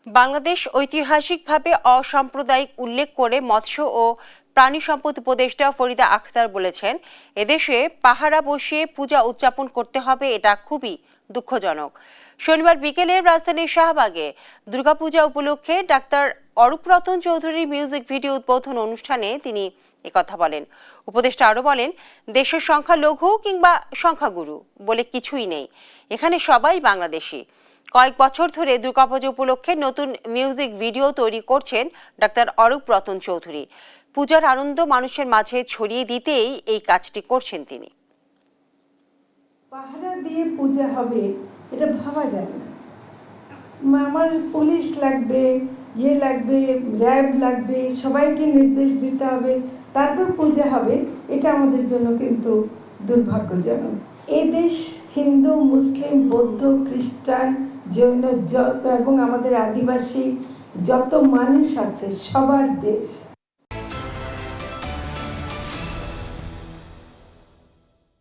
বাংলাদেশ ঐতিহাসিকভাবে অসাম্প্রদায়িক উল্লেখ করে মৎস্য ও প্রাণী সম্পদ উপদেষ্টা ফরিদা আখতার বলেছেন, এদেশে পাহারা বসিয়ে পূজা উদযাপন করতে হবে, এটা খুবই দুঃখজনক। শনিবার বিকেলে রাজধানীর শাহবাগে দুর্গাপূজা উপলক্ষে ডাক্তার অরূপ রতন চৌধুরীর মিউজিক ভিডিও উদ্বোধন অনুষ্ঠানে তিনি একথা বলেন। উপদেষ্টা আরও বলেন, দেশের সংখ্যালঘু কিংবা সংখ্যাগুরু বলে কিছুই নেই, এখানে সবাই বাংলাদেশি। কয়েক বছর ধরে দুর্গাপূজা উপলক্ষে নতুন মিউজিক ভিডিও তৈরি করছেন ডাক্তার অরূপ রতন চৌধুরী। পূজার আনন্দ মানুষের মাঝে ছড়িয়ে দিতেই এই কাজটি করছেন তিনি। পাহারা দিয়ে পূজা হবে এটা ভাবা যায় না। আমার পুলিশ লাগবে, লাগবে, র্যাব লাগবে, সবাইকে নির্দেশ দিতে হবে, তারপর পূজা হবে, এটা আমাদের জন্য কিন্তু দুর্ভাগ্যজনক। এই দেশ হিন্দু, মুসলিম, বৌদ্ধ, খ্রিস্টান, জৈন যত এবং আমাদের আদিবাসী যত মানুষ আছে সবার দেশ।